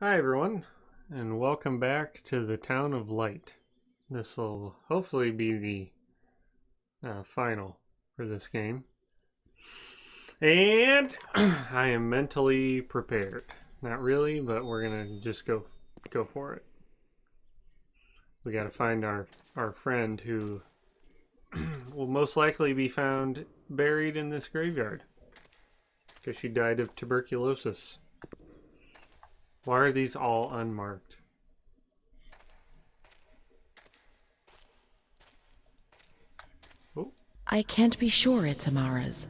Hi everyone, and welcome back to the Town of Light. This will hopefully be the final for this game. And I am mentally prepared. Not really, but we're gonna just go for it. We gotta find our friend who will most likely be found buried in this graveyard. Because she died of tuberculosis. Why are these all unmarked? Oh. I can't be sure it's Amara's.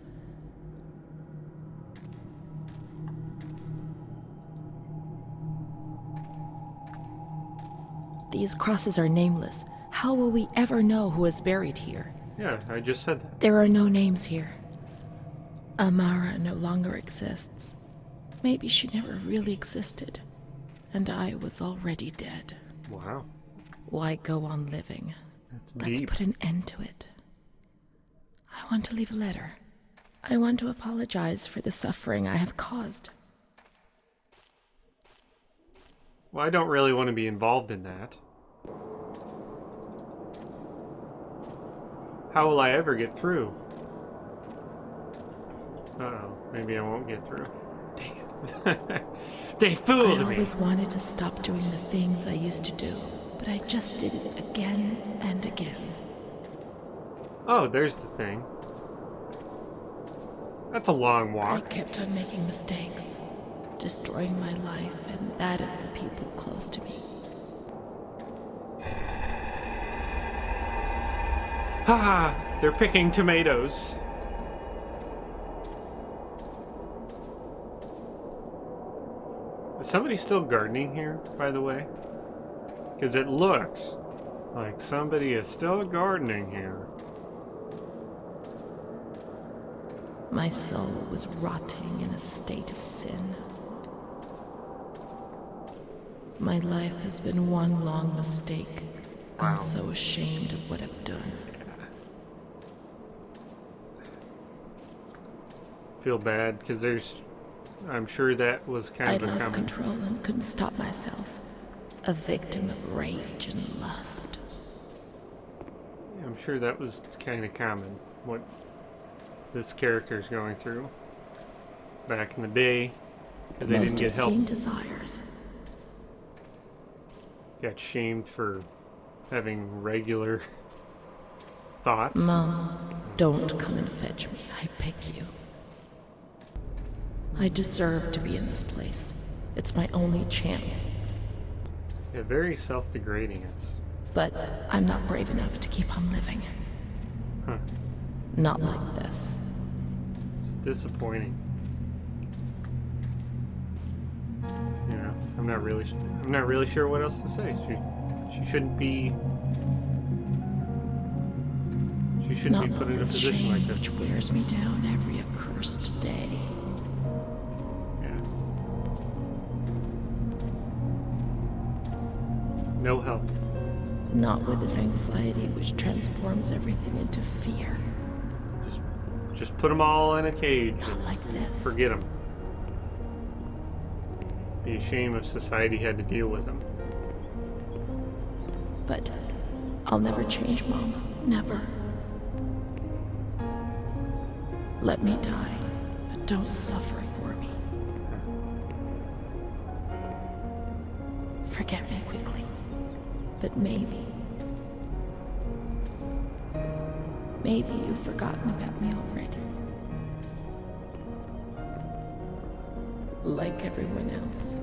These crosses are nameless. How will we ever know who is buried here? Yeah, I just said that. There are no names here. Amara no longer exists. Maybe she never really existed, and I was already dead. Wow. Why go on living? That's Let's deep. put an end to it. I want to leave a letter. I want to apologize for the suffering I have caused. Well, I don't really want to be involved in that. How will I ever get through? Uh-oh, maybe I won't get through. Dang it. They fooled me! I always wanted to stop doing the things I used to do, but I just did it again and again. Oh, there's the thing. That's a long I walk. kept on making mistakes, destroying my life and that of the people close to me. Haha! They're picking tomatoes. Is somebody still gardening here, by the way? Because it looks like somebody is still gardening here. My soul was rotting in a state of sin. My life has been one long mistake. Wow. I'm so ashamed of what I've done. Feel bad because I'm sure that was kind I of a lost common. control and couldn't stop myself. A victim of rage and lust. I'm sure that was kind of common, what this character's going through back in the day, because they didn't get help. Most obscene desires. Got shamed for having regular thoughts. Mom, don't come and fetch me. I beg you. I deserve to be in this place. It's my only chance. Yeah, very self-degrading. But I'm not brave enough to keep on living. Huh. Not like this. It's disappointing. You know, I'm not really sure what else to say. She shouldn't be. She shouldn't be put in a position like this. Which wears me down every accursed day. Yeah. No help. Not with this anxiety which transforms everything into fear. Just put them all in a cage. Not like this. Forget them. Be a shame if society had to deal with them. But I'll never change, Mom. Never. Let me die, but don't suffer for me. Forget me quickly, but maybe you've forgotten about me already. Like everyone else,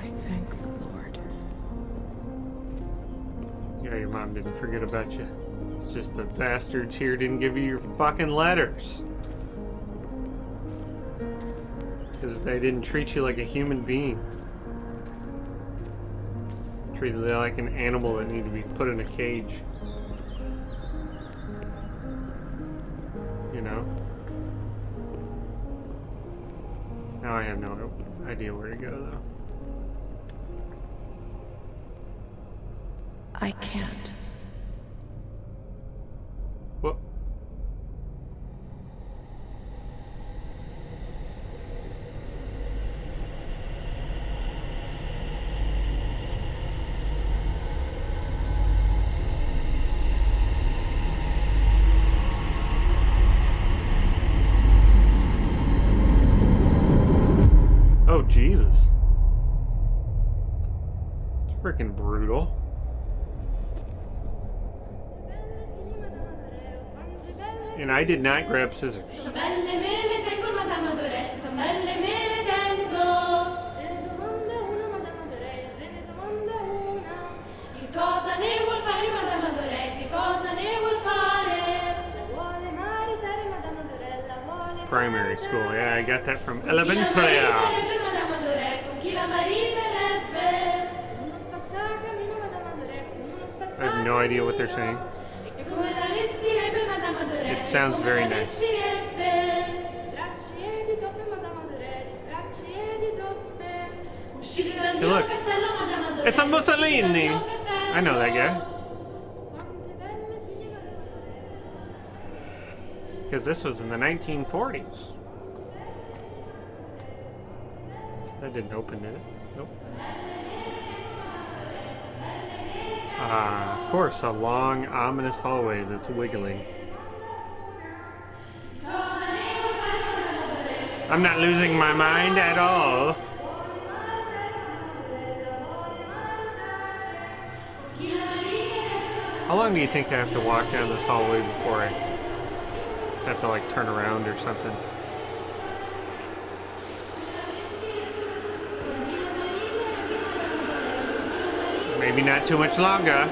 I thank the Lord. Yeah, your mom didn't forget about you. It's just the bastards here didn't give you your fucking letters. Because they didn't treat you like a human being. Treated you like an animal that needed to be put in a cage. You know? Now I have no idea where to go, though. I can't. What? freaking brutal. And I did not grab scissors. Primary school, yeah, I got that from elementary. I have no idea what they're saying. It sounds very nice. Hey, look. It's a Mussolini. I know that guy. Because this was in the 1940s. That didn't open, did it? Nope. Of course, a long, ominous hallway that's wiggling. I'm not losing my mind at all. How long do you think I have to walk down this hallway before I have to, like, turn around or something? Maybe not too much longer.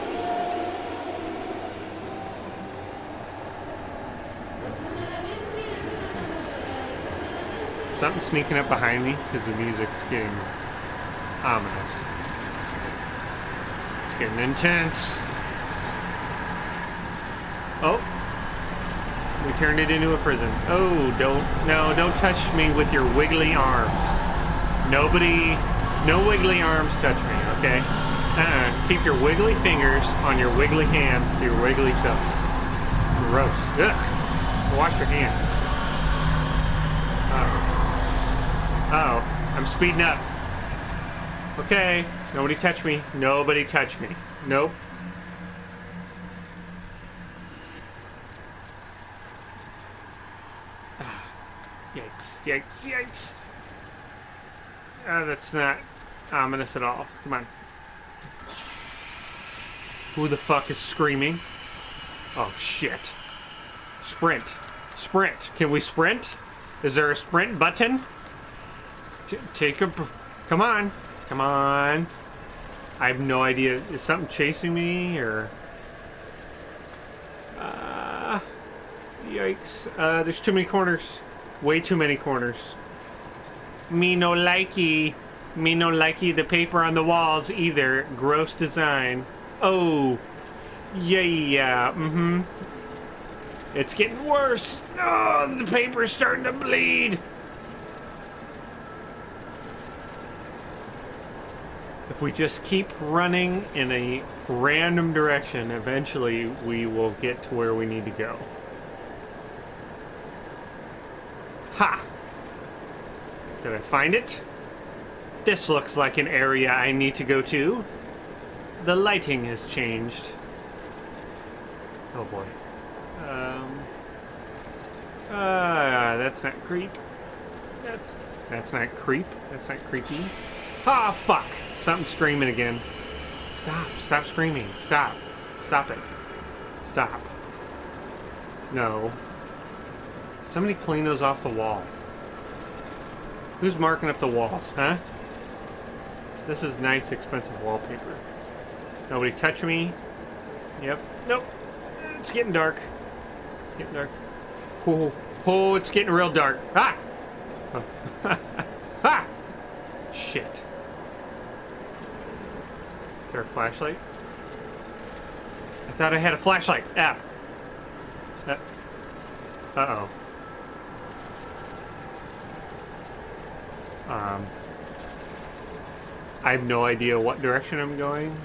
Something sneaking up behind me because the music's getting ominous. It's getting intense. Oh. We turned it into a prison. Oh, don't touch me with your wiggly arms. Nobody, no wiggly arms touch me, okay? Keep your wiggly fingers on your wiggly hands to your wiggly selves. Gross. Ugh. Wash your hands. Uh-oh. I'm speeding up. Okay. Nobody touch me. Nobody touch me. Nope. Yikes. Yikes. Yikes. That's not ominous at all. Come on. Who the fuck is screaming? Oh, shit. Sprint. Sprint. Can we sprint? Is there a sprint button? Take a... Come on. Come on. I have no idea. Is something chasing me, or... Yikes. There's too many corners. Way too many corners. Me no likey. Me no likey the paper on the walls either. Gross design. Oh. Yeah. Mm-hmm. It's getting worse. Oh, the paper's starting to bleed. If we just keep running in a random direction, eventually we will get to where we need to go. Ha! Did I find it? This looks like an area I need to go to. The lighting has changed. Oh boy. That's not creep. That's not creep. That's not creepy. Ah, fuck! Something's screaming again. Stop screaming. Stop it. Stop. No. Somebody clean those off the wall. Who's marking up the walls, huh? This is nice, expensive wallpaper. Nobody touch me. Yep. Nope. It's getting dark. It's getting dark. Oh, it's getting real dark. Ah! Ah! Shit. Is there a flashlight? I thought I had a flashlight. F. Uh-oh. I have no idea what direction I'm going.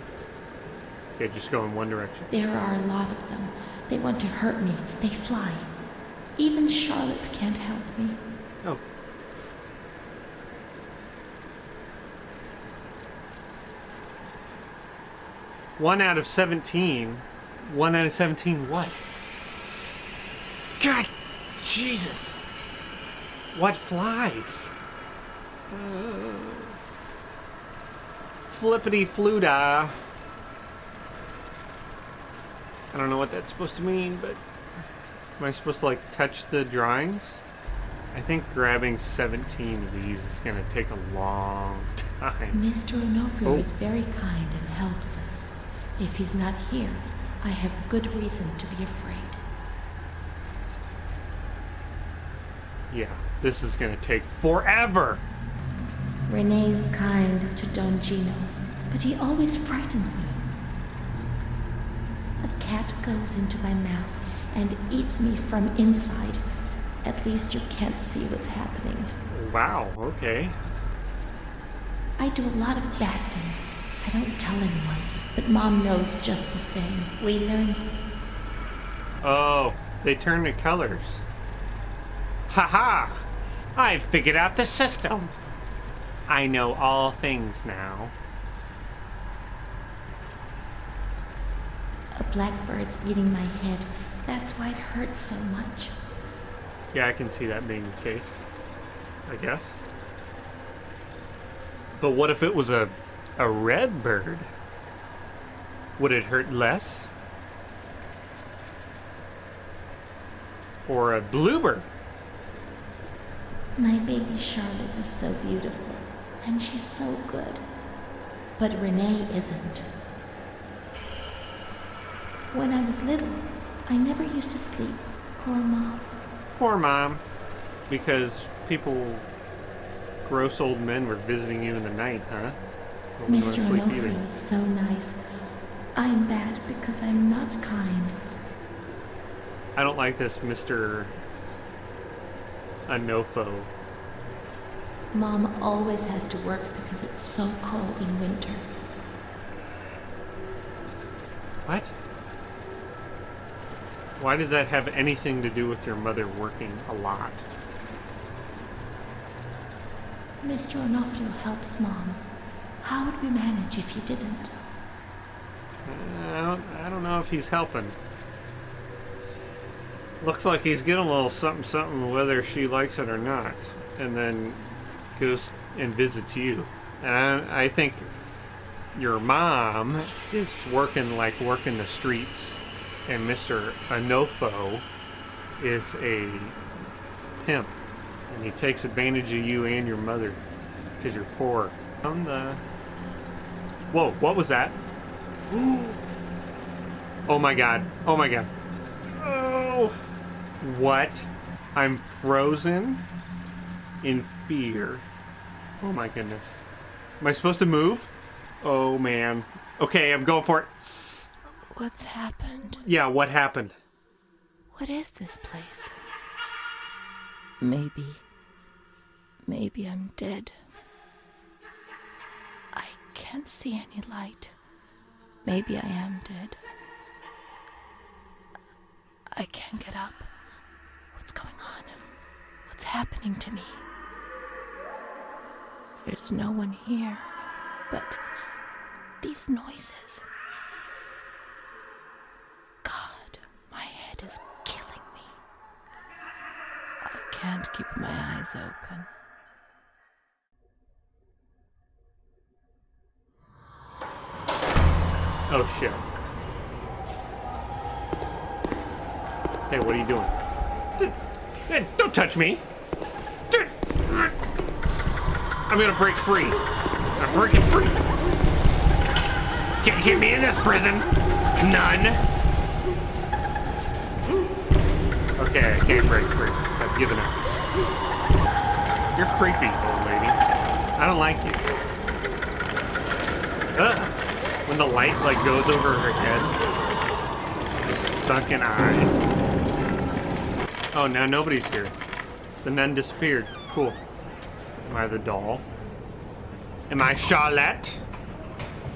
Okay, just go in one direction. There are a lot of them. They want to hurt me. They fly. Even Charlotte can't help me. Oh. One out of 17. 1 out of 17 what? God, Jesus. What flies? flippity fluda. I don't know what that's supposed to mean, but am I supposed to like touch the drawings? I think grabbing 17 of these is going to take a long time. Mr. Onofrio is very kind and helps us. If he's not here, I have good reason to be afraid. Yeah, this is going to take forever. Renee's kind to Don Gino, but he always frightens me. A cat goes into my mouth and eats me from inside. At least you can't see what's happening. Wow, okay. I do a lot of bad things. I don't tell anyone, but Mom knows just the same. We learned... Oh, they turn the colors. Haha! I've figured out the system. I know all things now. A blackbird's eating my head. That's why it hurts so much. Yeah, I can see that being the case, I guess. But what if it was a red bird? Would it hurt less? Or a bluebird? My baby Charlotte is so beautiful, and she's so good. But Renee isn't. When I was little, I never used to sleep. Poor Mom. Poor Mom. Because gross old men were visiting you in the night, huh? Don't wanna Mr. sleep either. Onofrio is so nice. I'm bad because I'm not kind. I don't like this Mr. Anofo. Mom always has to work because it's so cold in winter. What? Why does that have anything to do with your mother working a lot? Mr. Onofrio helps Mom. How would we manage if he didn't? I don't know if he's helping. Looks like he's getting a little something something whether she likes it or not. And then goes and visits you. And I think your mom is working the streets, and Mr. Anofo is a pimp. And he takes advantage of you and your mother because you're poor. Whoa, what was that? Oh my god. Oh my god. Oh! What? I'm frozen in fear. Oh my goodness. Am I supposed to move? Oh man. Okay, I'm going for it. What's happened? Yeah, what happened? What is this place? Maybe I'm dead. I can't see any light. Maybe I am dead. I can't get up. What's going on? What's happening to me? There's no one here, but these noises. God, my head is killing me. I can't keep my eyes open. Oh shit. Hey, what are you doing? Don't touch me! I'm gonna break free. I'm breaking free. Can't keep me in this prison. None. Okay, I can't break free. I've given up. You're creepy, old lady. I don't like you. Ugh. When the light goes over her head. The sunken eyes. Oh, now nobody's here. The nun disappeared. Cool. Am I the doll? Am I Charlotte?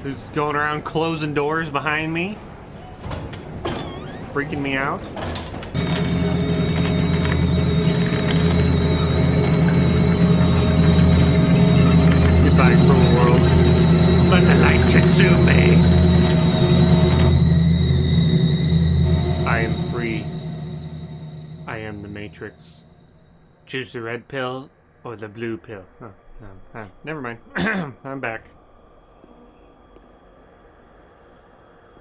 Who's going around closing doors behind me? Freaking me out? Goodbye, cruel world. Let the light consume me. I am free. I am the Matrix. Choose the red pill or the blue pill. Oh, never mind. I'm back.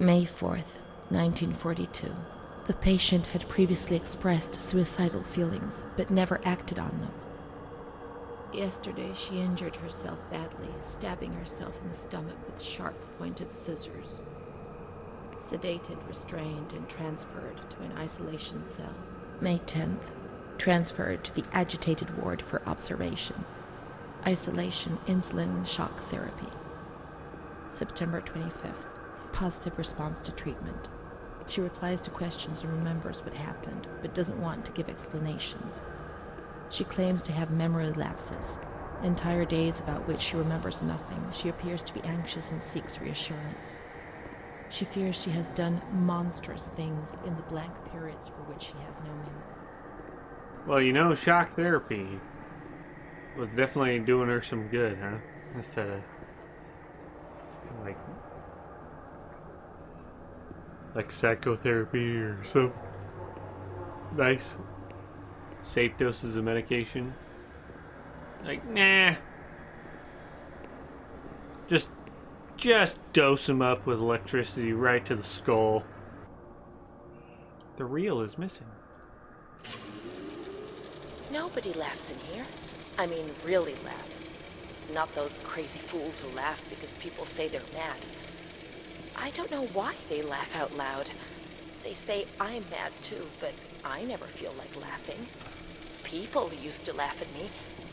May 4th, 1942. The patient had previously expressed suicidal feelings, but never acted on them. Yesterday, she injured herself badly, stabbing herself in the stomach with sharp, pointed scissors. Sedated, restrained, and transferred to an isolation cell. May 10th, transferred to the agitated ward for observation. Isolation, insulin, and shock therapy. September 25th, positive response to treatment. She replies to questions and remembers what happened, but doesn't want to give explanations. She claims to have memory lapses, entire days about which she remembers nothing. She appears to be anxious and seeks reassurance. She fears she has done monstrous things in the blank periods for which she has no memory. Well, you know, shock therapy was definitely doing her some good, huh? Instead of, like psychotherapy or some nice safe doses of medication. Like, nah. Just dose him up with electricity right to the skull. The reel is missing. Nobody laughs in here. I mean, really laughs. Not those crazy fools who laugh because people say they're mad. I don't know why they laugh out loud. They say I'm mad too, but I never feel like laughing. People used to laugh at me,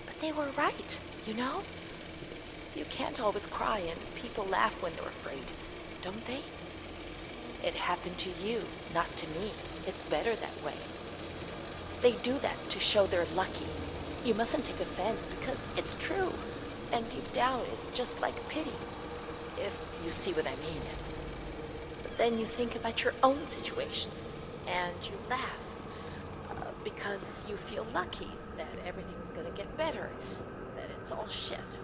but they were right, you know? You can't always cry and people laugh when they're afraid, don't they? It happened to you, not to me. It's better that way. They do that to show they're lucky. You mustn't take offense because it's true. And deep down, it's just like pity, if you see what I mean. But then you think about your own situation, and you laugh because you feel lucky that everything's gonna get better, that it's all shit.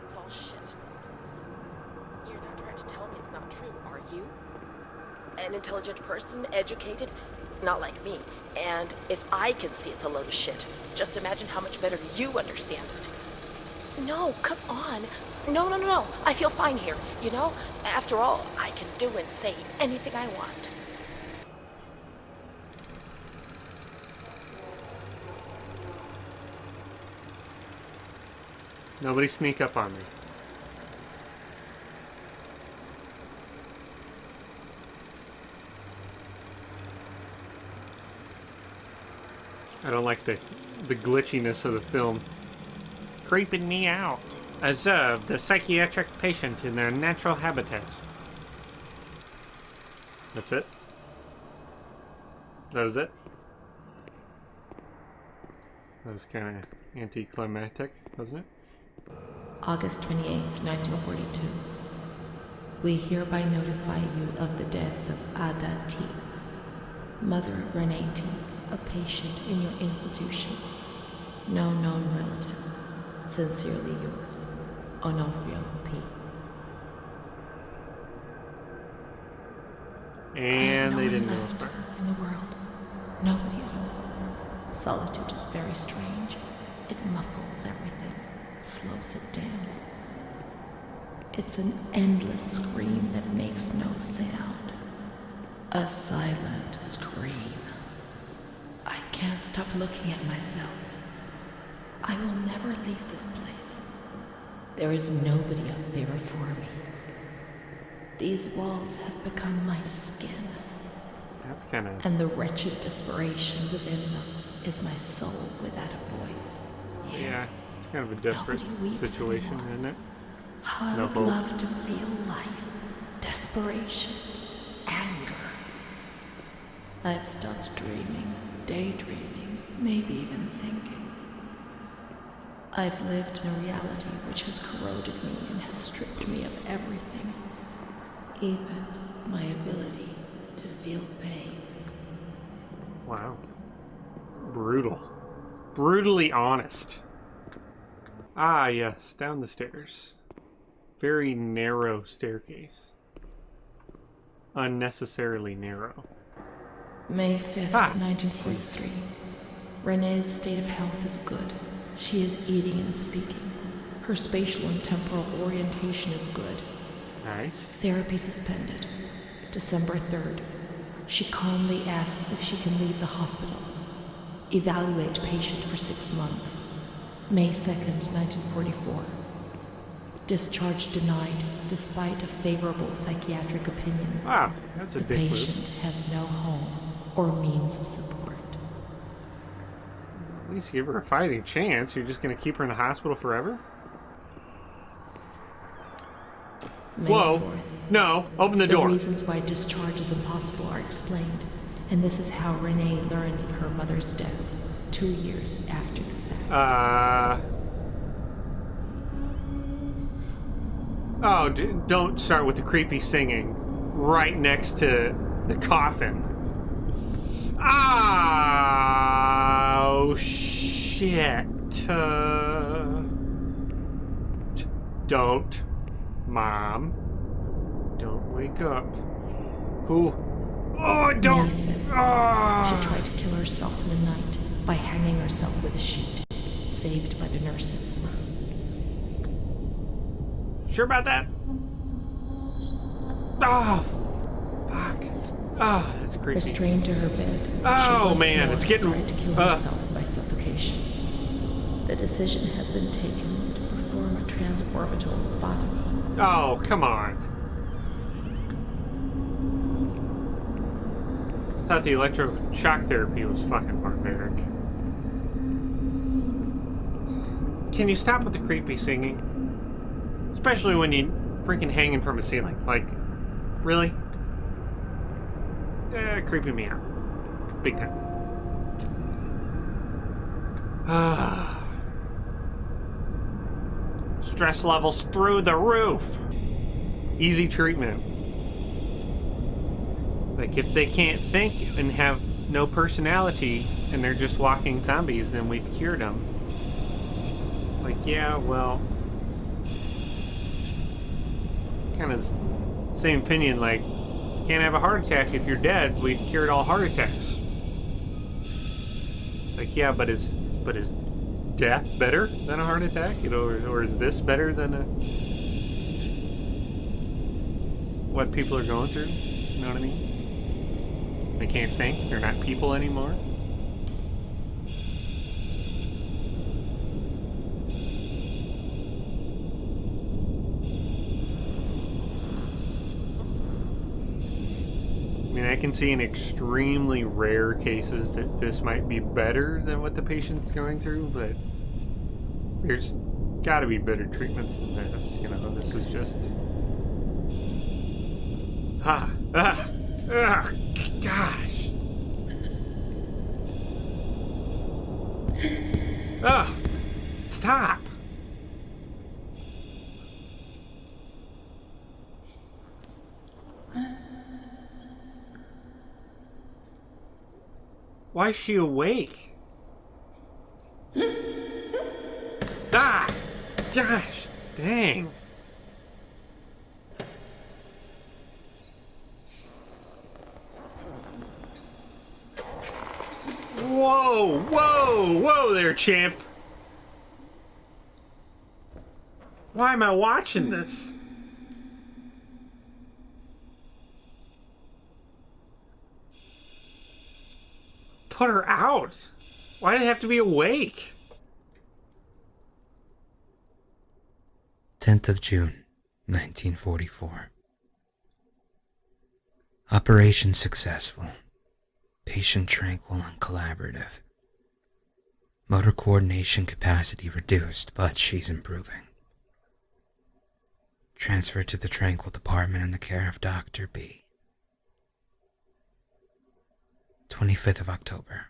It's all shit, this place. You're not trying to tell me it's not true, are you? An intelligent person, educated, not like me. And if I can see it's a load of shit, just imagine how much better you understand it. No, come on. No. I feel fine here, you know? After all, I can do and say anything I want. Nobody sneak up on me. I don't like the glitchiness of the film. Creeping me out. Observe the psychiatric patient in their natural habitat. That's it? That was it? That was kind of anticlimactic, wasn't it? August 28th, 1942. We hereby notify you of the death of Ada T, mother of Renee T, a patient in your institution. No known relative. Sincerely yours, Onofrio P. And they didn't left know. In the world. Nobody at all. Solitude is very strange. It muffles everything, slows it down. It's an endless scream that makes no sound. A silent scream. I can't stop looking at myself. I will never leave this place. There is nobody up there for me. These walls have become my skin. That's kind of... And the wretched desperation within them is my soul without a voice. Yeah, it's kind of a desperate situation, isn't it? I would love to feel life, desperation, anger. I've stopped dreaming, daydreaming, maybe even thinking. I've lived in a reality which has corroded me and has stripped me of everything, even my ability to feel pain. Wow. Brutal. Brutally honest. Ah, yes, down the stairs. Very narrow staircase. Unnecessarily narrow. May 5th, 1943. Renee's state of health is good. She is eating and speaking. Her spatial and temporal orientation is good. Nice. Therapy suspended. December 3rd. She calmly asks if she can leave the hospital. Evaluate patient for 6 months. May 2nd, 1944. Discharge denied despite a favorable psychiatric opinion. Wow, that's a The dick move. patient has no home or means of support. At least give her a fighting chance. You're just going to keep her in the hospital forever? May Whoa. 4th. No, open the The door. reasons why discharge is impossible are explained, and this is how Renee learns of her mother's death 2 years after the fact. Oh, don't start with the creepy singing right next to the coffin. Oh, shit. Don't. Mom. Don't wake up. Who? Oh, don't. May 5th. She Ah. tried to kill herself in the night by hanging herself with a sheet, saved by the nurses. Sure about that? Oh, fuck. Oh, that's creepy. Restrained to her bed, Oh, she once man, more it's getting- tried to kill herself by suffocation. The decision has been taken to perform a transorbital lobotomy. Oh, come on. I thought the electroshock therapy was fucking barbaric. Can you stop with the creepy singing? Especially when you freaking hanging from a ceiling. Like, really? Creeping me out. Big time. Stress levels through the roof. Easy treatment. Like, if they can't think and have no personality and they're just walking zombies, then we've cured them. Like, yeah, well, kind of same opinion. Like, you can't have a heart attack if you're dead. We've cured all heart attacks. Like, yeah, but is death better than a heart attack? You know, or is this better than what people are going through? You know what I mean? They can't think. They're not people anymore. I mean, I can see in extremely rare cases that this might be better than what the patient's going through, but there's got to be better treatments than this. You know, this is just... gosh. Stop. Why is she awake? Gosh, dang. Whoa there, champ. Why am I watching this? Put her out. Why did it have to be awake? 10th of June, 1944. Operation successful. Patient tranquil and collaborative. Motor coordination capacity reduced, but she's improving. Transferred to the tranquil department in the care of Dr. B. 25th of October.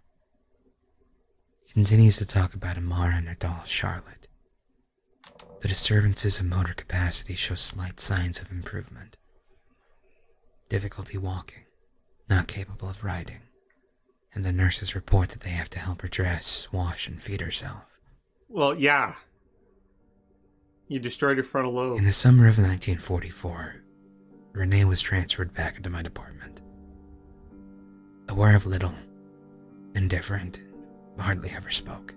Continues to talk about Amara and her doll, Charlotte. The disturbances of motor capacity show slight signs of improvement. Difficulty walking, not capable of riding, and the nurses report that they have to help her dress, wash, and feed herself. Well, yeah. You destroyed her frontal lobe. In the summer of 1944, Renee was transferred back into my department. Aware of little, indifferent, hardly ever spoke.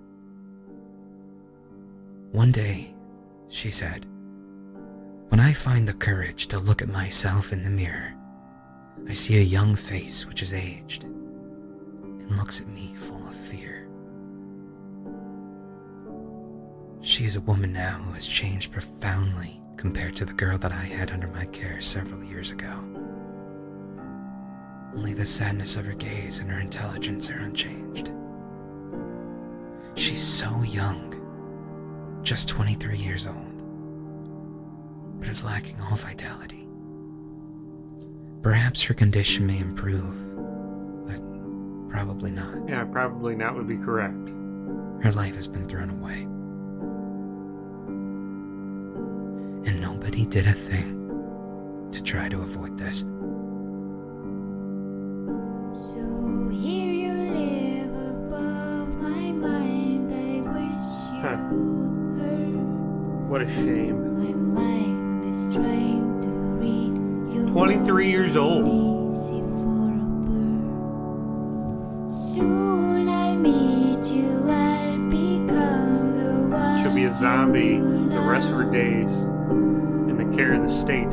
One day, she said, "When I I find the courage to look at myself in the mirror, I see a young face which is aged and looks at me full of fear. She is a woman now who has changed profoundly compared to the girl that I had under my care several years ago. Only the sadness of her gaze and her intelligence are unchanged. She's so young, just 23 years old, but is lacking all vitality. Perhaps her condition may improve, but probably not. Yeah, probably not would be correct. Her life has been thrown away. And nobody did a thing to try to avoid this. So here you live above my mind. I wish you heard. What a shame. My mind is trying to read you. 23 years old. Easy for a bird. Soon I'll meet you. I'll become the one. She'll be a zombie the rest of her days in the care of the state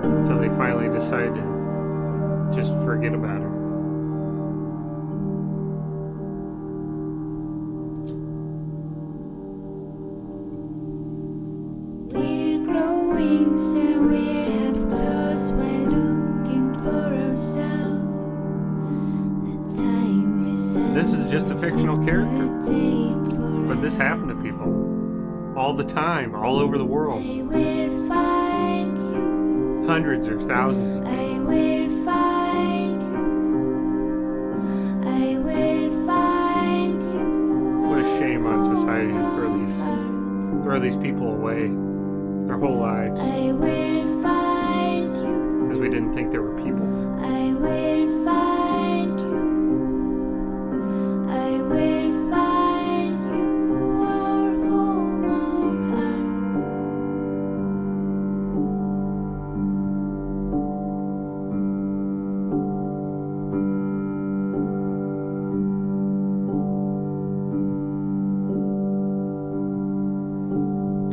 until they finally decide to just forget about her. We're growing, so we'll have claws while looking for ourselves. The time is This is just a fictional character, take but this happened to people all the time, all over the world. I will find you. Hundreds or thousands of people. I will find you. I will find you. What a shame on society to throw these people away their whole lives I will find you. because we didn't think they were people. I will find you. I will find you. Our home on earth.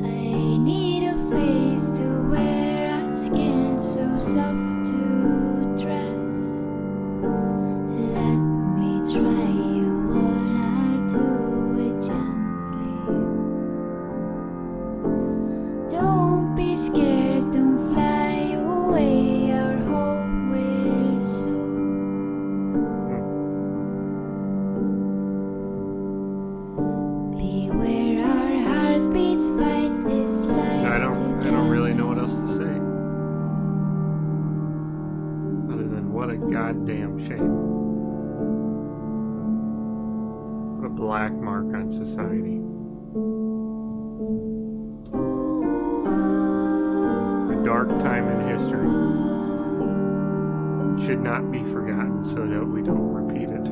I need a face to wear, a skin so soft to dress. Let me try you on, I'll do it gently. Don't be scared, don't fly away, our hope will soon. Beware our heartbeats fight this life I don't really know what else to say other than what a goddamn shame. What a black mark on society. A dark time in history. It should not be forgotten so that we don't repeat it.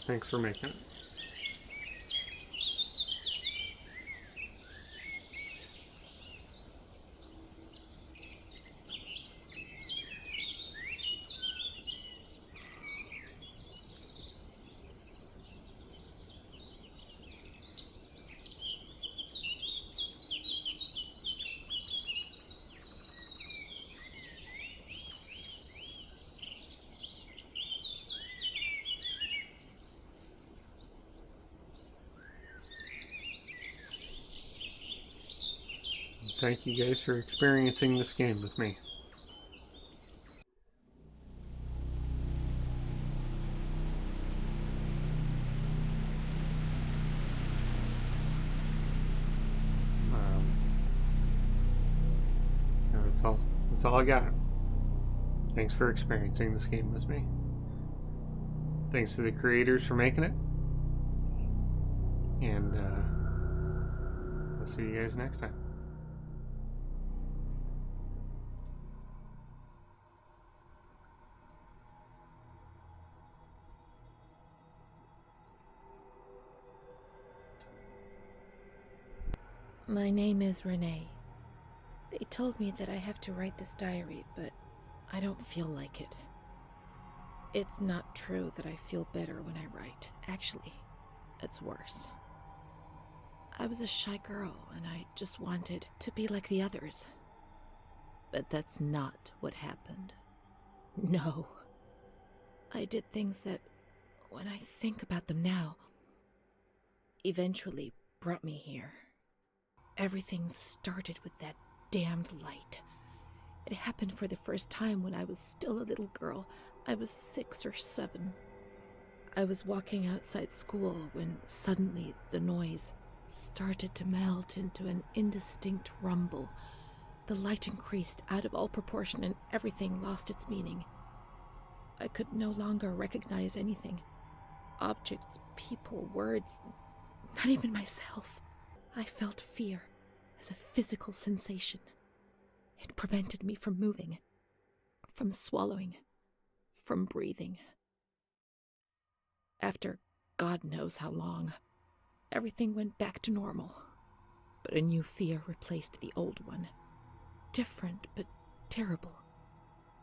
Thanks for making it. Thank you guys for experiencing this game with me. That's all I got. Thanks for experiencing this game with me. Thanks to the creators for making it. And I'll see you guys next time. My name is Renee. They told me that I have to write this diary, but I don't feel like it. It's not true that I feel better when I write. Actually, it's worse. I was a shy girl, and I just wanted to be like the others. But that's not what happened. No. I did things that, when I think about them now, eventually brought me here. Everything started with that damned light. It happened for the first time when I was still a little girl. I was 6 or 7. I was walking outside school when suddenly the noise started to melt into an indistinct rumble. The light increased out of all proportion and everything lost its meaning. I could no longer recognize anything. Objects, people, words, not even myself. I felt fear as a physical sensation. It prevented me from moving, from swallowing, from breathing. After God knows how long, everything went back to normal, but a new fear replaced the old one. Different, but terrible,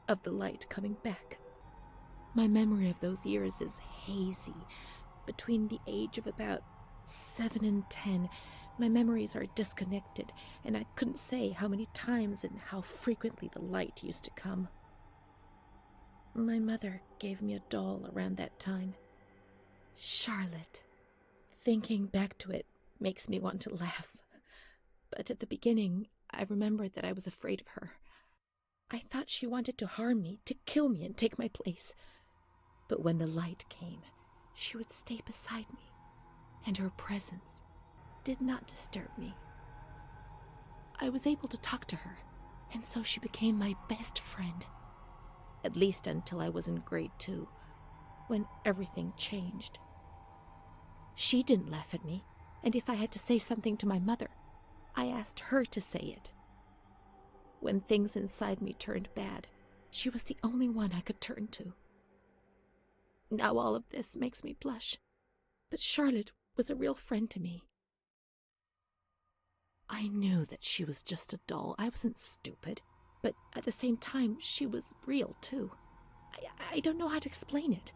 of the light coming back. My memory of those years is hazy. Between the age of about 7 and 10, my memories are disconnected, and I couldn't say how many times and how frequently the light used to come. My mother gave me a doll around that time. Charlotte. Thinking back to it makes me want to laugh. But at the beginning, I remembered that I was afraid of her. I thought she wanted to harm me, to kill me and take my place. But when the light came, she would stay beside me, and her presence did not disturb me. I was able to talk to her, and so she became my best friend. At least until I was in grade 2, when everything changed. She didn't laugh at me, and if I had to say something to my mother, I asked her to say it. When things inside me turned bad, she was the only one I could turn to. Now all of this makes me blush, but Charlotte was a real friend to me. I knew that she was just a doll. I wasn't stupid, but at the same time, she was real too. I don't know how to explain it.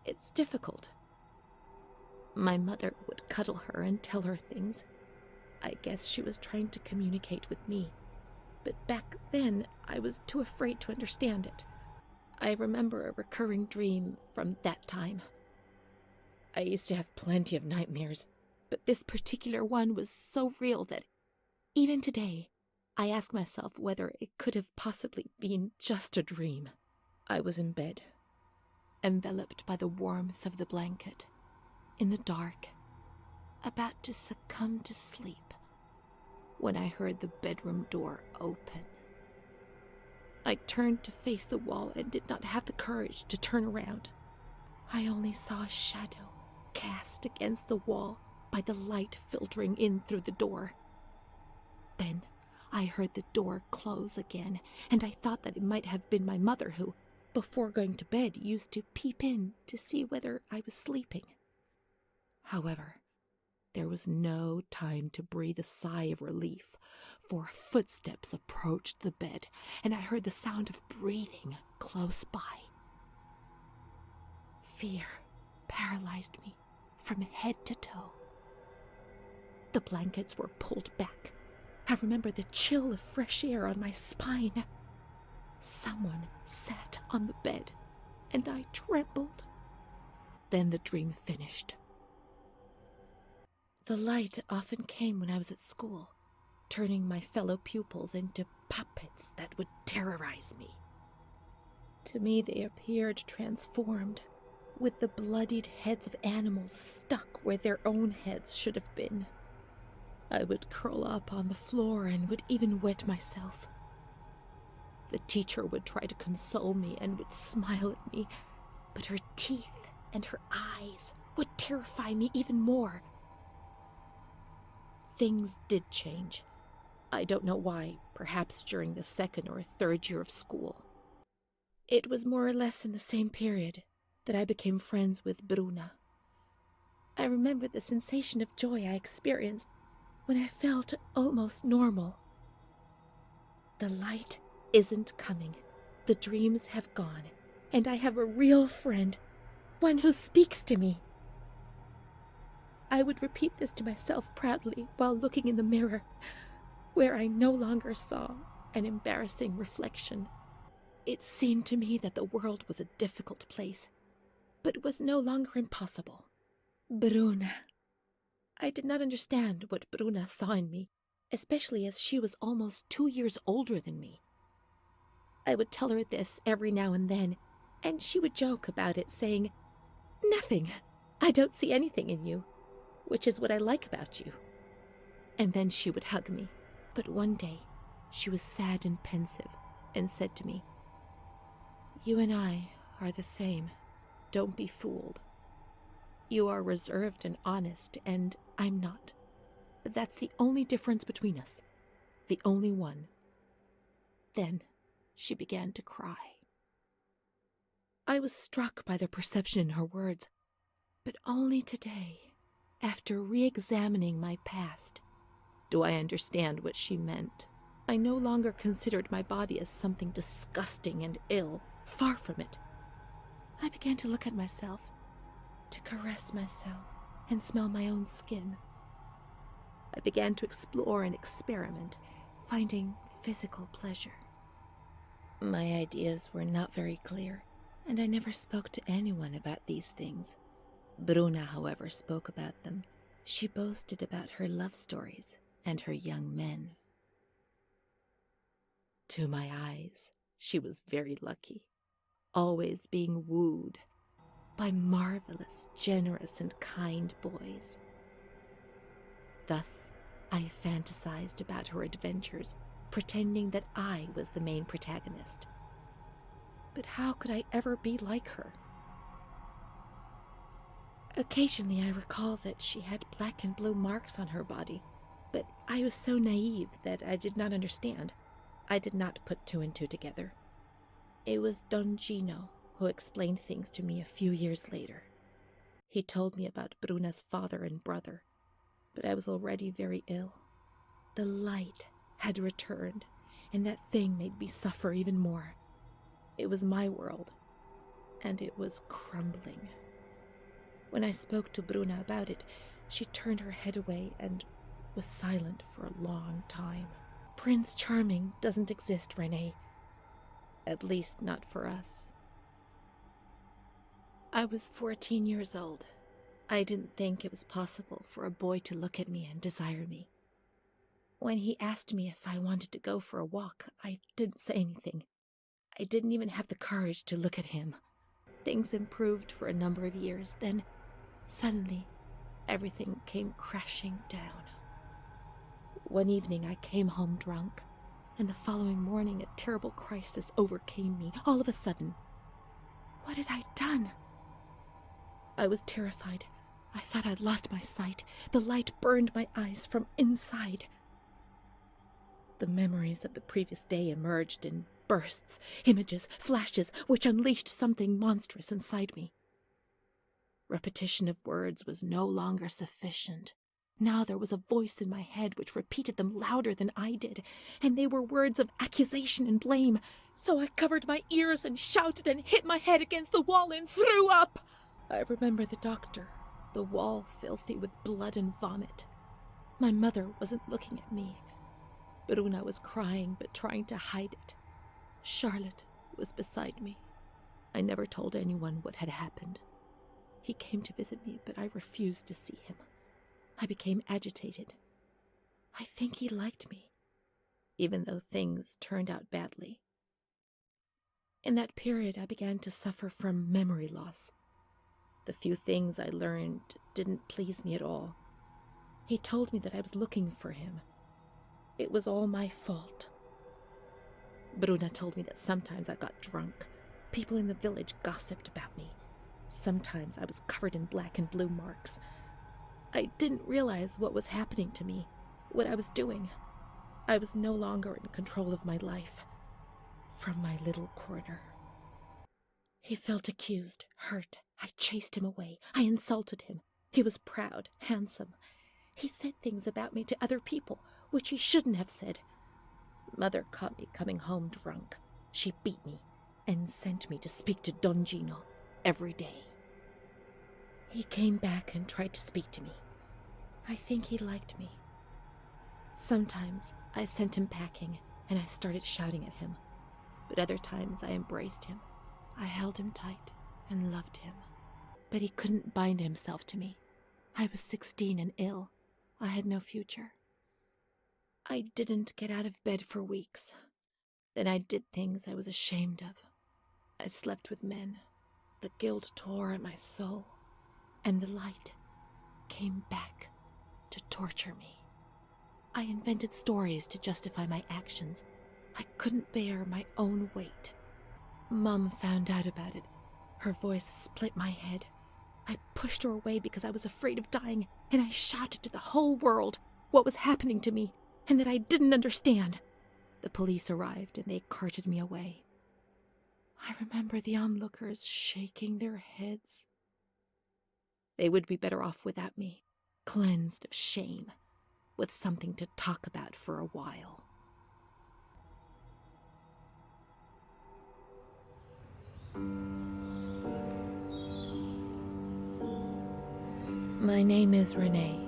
It's difficult. My mother would cuddle her and tell her things. I guess she was trying to communicate with me, but back then I was too afraid to understand it. I remember a recurring dream from that time. I used to have plenty of nightmares, but this particular one was so real that even today, I ask myself whether it could have possibly been just a dream. I was in bed, enveloped by the warmth of the blanket, in the dark, about to succumb to sleep, when I heard the bedroom door open. I turned to face the wall and did not have the courage to turn around. I only saw a shadow cast against the wall by the light filtering in through the door. Then I heard the door close again, and I thought that it might have been my mother who, before going to bed, used to peep in to see whether I was sleeping. However, there was no time to breathe a sigh of relief, for footsteps approached the bed, and I heard the sound of breathing close by. Fear paralyzed me from head to toe. The blankets were pulled back. I remember the chill of fresh air on my spine. Someone sat on the bed, and I trembled. Then the dream finished. The light often came when I was at school, turning my fellow pupils into puppets that would terrorize me. To me, they appeared transformed, with the bloodied heads of animals stuck where their own heads should have been. I would curl up on the floor and would even wet myself. The teacher would try to console me and would smile at me, but her teeth and her eyes would terrify me even more. Things did change. I don't know why, perhaps during the 2nd or 3rd year of school. It was more or less in the same period that I became friends with Bruna. I remember the sensation of joy I experienced when I felt almost normal. The light isn't coming. The dreams have gone, and I have a real friend, one who speaks to me. I would repeat this to myself proudly while looking in the mirror, where I no longer saw an embarrassing reflection. It seemed to me that the world was a difficult place, but it was no longer impossible. Bruna. I did not understand what Bruna saw in me, especially as she was almost 2 years older than me. I would tell her this every now and then, and she would joke about it, saying, "Nothing. I don't see anything in you, which is what I like about you." And then she would hug me. But one day, she was sad and pensive and said to me, "You and I are the same. Don't be fooled. You are reserved and honest, and I'm not. But that's the only difference between us. The only one." Then she began to cry. I was struck by the perception in her words, but only today, after re-examining my past, do I understand what she meant. I no longer considered my body as something disgusting and ill. Far from it. I began to look at myself, to caress myself, and smell my own skin. I began to explore and experiment, finding physical pleasure. My ideas were not very clear, and I never spoke to anyone about these things. Bruna, however, spoke about them. She boasted about her love stories and her young men. To my eyes, she was very lucky, always being wooed by marvelous, generous, and kind boys. Thus, I fantasized about her adventures, pretending that I was the main protagonist. But how could I ever be like her? Occasionally I recall that she had black and blue marks on her body, but I was so naive that I did not understand. I did not put two and two together. It was Don Gino who explained things to me a few years later. He told me about Bruna's father and brother, but I was already very ill. The light had returned, and that thing made me suffer even more. It was my world, and it was crumbling. When I spoke to Bruna about it, she turned her head away and was silent for a long time. Prince Charming doesn't exist, Renee. At least not for us. I was 14 years old. I didn't think it was possible for a boy to look at me and desire me. When he asked me if I wanted to go for a walk, I didn't say anything. I didn't even have the courage to look at him. Things improved for a number of years, then suddenly everything came crashing down. One evening I came home drunk, and the following morning a terrible crisis overcame me all of a sudden. What had I done? I was terrified. I thought I'd lost my sight. The light burned my eyes from inside. The memories of the previous day emerged in bursts, images, flashes, which unleashed something monstrous inside me. Repetition of words was no longer sufficient. Now there was a voice in my head which repeated them louder than I did, and they were words of accusation and blame. So I covered my ears and shouted and hit my head against the wall and threw up. I remember the doctor, the wall filthy with blood and vomit. My mother wasn't looking at me. Bruna was crying but trying to hide it. Charlotte was beside me. I never told anyone what had happened. He came to visit me, but I refused to see him. I became agitated. I think he liked me, even though things turned out badly. In that period, I began to suffer from memory loss. The few things I learned didn't please me at all. He told me that I was looking for him. It was all my fault. Bruna told me that sometimes I got drunk. People in the village gossiped about me. Sometimes I was covered in black and blue marks. I didn't realize what was happening to me, what I was doing. I was no longer in control of my life. From my little corner. He felt accused, hurt. I chased him away. I insulted him. He was proud, handsome. He said things about me to other people, which he shouldn't have said. Mother caught me coming home drunk. She beat me and sent me to speak to Don Gino every day. He came back and tried to speak to me. I think he liked me. Sometimes I sent him packing and I started shouting at him. But other times I embraced him. I held him tight and loved him. But he couldn't bind himself to me. I was 16 and ill. I had no future. I didn't get out of bed for weeks. Then I did things I was ashamed of. I slept with men. The guilt tore at my soul. And the light came back to torture me. I invented stories to justify my actions. I couldn't bear my own weight. Mom found out about it. Her voice split my head. I pushed her away because I was afraid of dying, and I shouted to the whole world what was happening to me and that I didn't understand. The police arrived and they carted me away. I remember the onlookers shaking their heads. They would be better off without me, cleansed of shame, with something to talk about for a while. My name is Renee.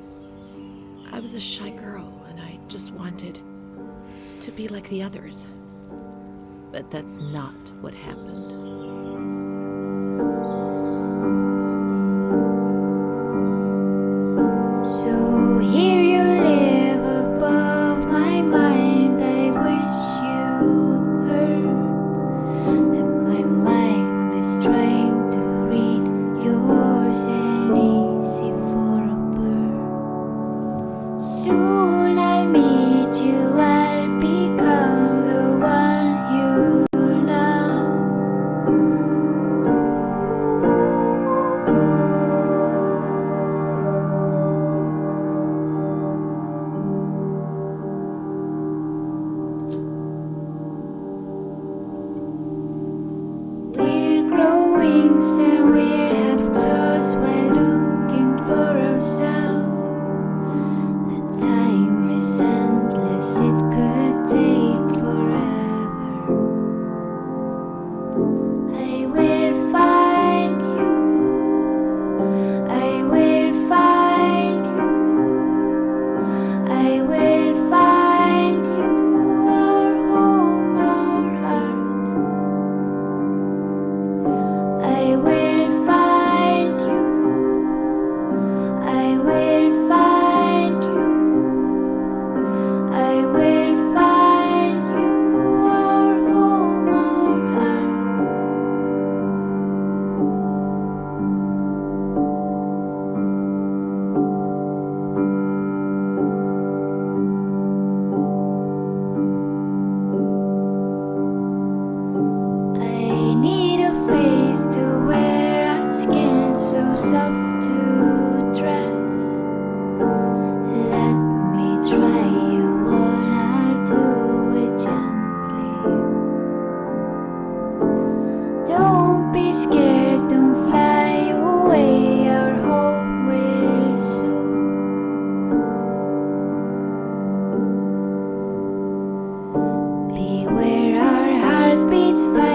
I was a shy girl and I just wanted to be like the others. But that's not what happened. So here you live above my mind. I wish you'd heard that my mind is trying to read yours and easy for a bird. Soon I'll meet you, I'll become the one you love. needs fire.